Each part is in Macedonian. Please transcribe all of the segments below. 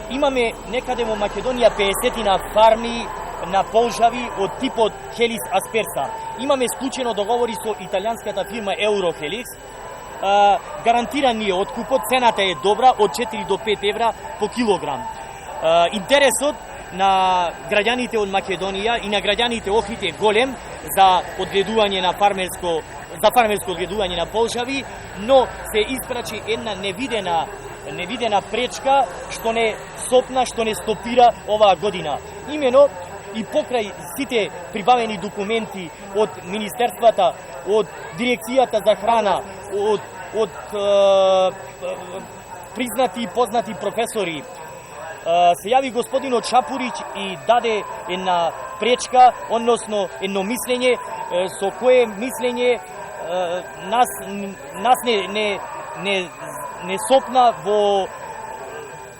Имаме некаде во Македонија 50 фарми на полжави од типот Helix aspersa. Имаме склучено договори со италијанската фирма Eurohelix. Гарантиран е откупот, цената е добра, од 4 до 5 евра по килограм. Интересот на граѓаните од Македонија и на граѓаните Охрид е голем за одгледување на фармерско одгледување на полжави, но се испрачи една невидена пречка што не сопна, што не стопира оваа година. Имено и покрај сите прибавени документи од министерствата, од дирекцијата за храна, од признати и познати професори, се јави господинот Шапурич и даде една пречка, односно едно мислење, со кое мислење нас не сопна во,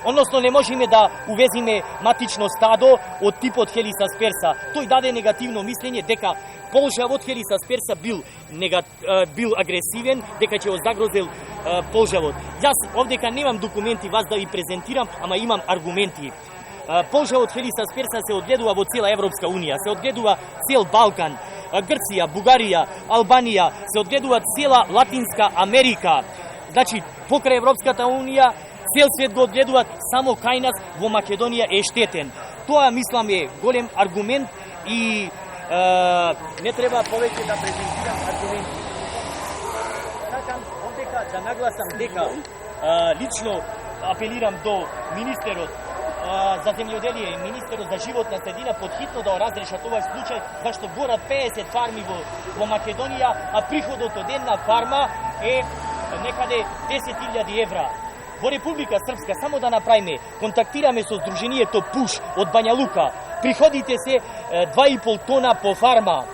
односно не можеме да увезиме матично стадо од типот Helix aspersa. Тој даде негативно мислење дека полжавот Helix aspersa бил агресивен, дека ќе го загрозил полжавот. Јас овдека немам документи вас да ви презентирам, ама имам аргументи. Полжавот Helix aspersa се одгледува во цела Европска Унија, се одгледува цел Балкан, Грција, Бугарија, Албанија, се одгледува цела Латинска Америка. Значи, покрај Европската Унија, цел свет го одгледуваат, само кај нас во Македонија е штетен. Тоа, мислам, е голем аргумент и не треба повеќе да презентирам аргументи. Сакам овдека да нагласам дека лично апелирам до министерот за земјоделие и министерот за животна средина подхитно да разрешат овој случај, зашто горат 50 фарми во Македонија, а приходот од една фарма е некаде 10.000 евра. Во Република Српска, само да направиме, контактираме со Сдруженијето ПУШ од Бања Лука. Приходите се 2,5 тона по фарма.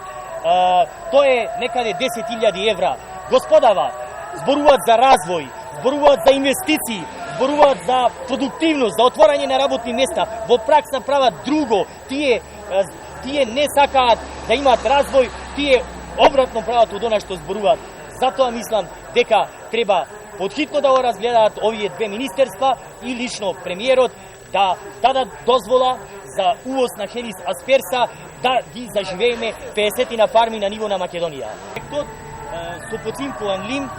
Тоа е некаде 10.000 евра. Господава, зборуваат за развој, зборуваат за инвестиции, зборуваат за продуктивност, за отворање на работни места. Во пракса прават друго. Тие не сакаат да имаат развој, тие обратно прават од она што зборуваат. Затоа мислам дека треба подхитно да го разгледаат овие две министерства и лично премиерот да дадат дозвола за увоз на Helix aspersa, да ги заживееме 50 на фарми на ниво на Македонија. Проектот со поцинкуван лим,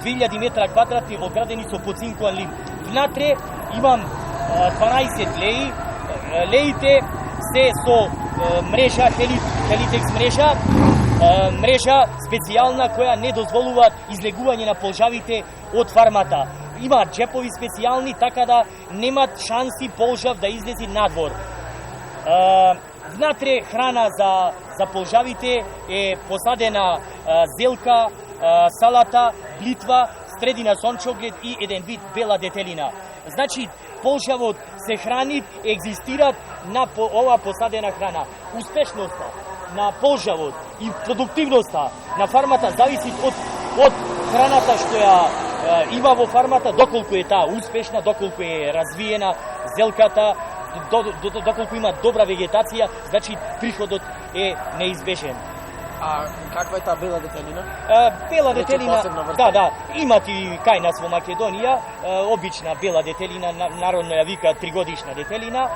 2000 метра квадратни оградени со поцинкуван лим. Внатре имам 12 леи. Леите се со мрежа, Helitex мрежа специјална која не дозволува излегување на полжавите од фармата. Имаат джепови специјални, така да немат шанси полжав да излези надвор. Внатре храна за полжавите е посадена зелка, салата, блитва, средина сончоглед и еден вид бела детелина. Значи, полжавот се храни, екзистират на ова посадена храна. Успешноста на полжавот и продуктивноста на фармата зависи од храната што ја има во фармата, доколку е таа успешна, доколку е развиена зелката, доколку има добра вегетација, значи приходот е неизбежен. А каква е таа бела детелина? Бела детелина, да, имат и кај нас во Македонија, обична бела детелина, народно ја вика 3-годишна детелина.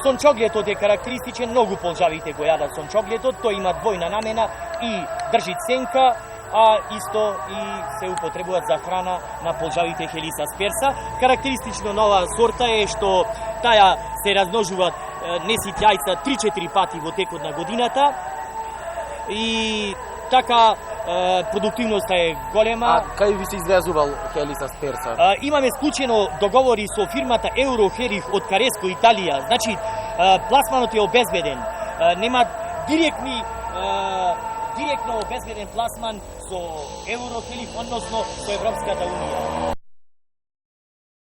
Сончоглетот е карактеристичен, многу полжавите го јадат сончоглетот, тој има двојна намена и држи ценка, а исто и се употребуваат за храна на полжавите Helix aspersa. Карактеристично на оваа сорта е што таа се размножуваат несит јајца 3-4 пати во текот на годината и така продуктивноста е голема. А кај ви се извезувал Helix aspersa? Имаме склучено договори со фирмата Eurohelix од Кареско, Италија. Значи, пласманот е обезбеден. Нема директно обезбеден пласман со Eurohelix, односно со Европската Унија.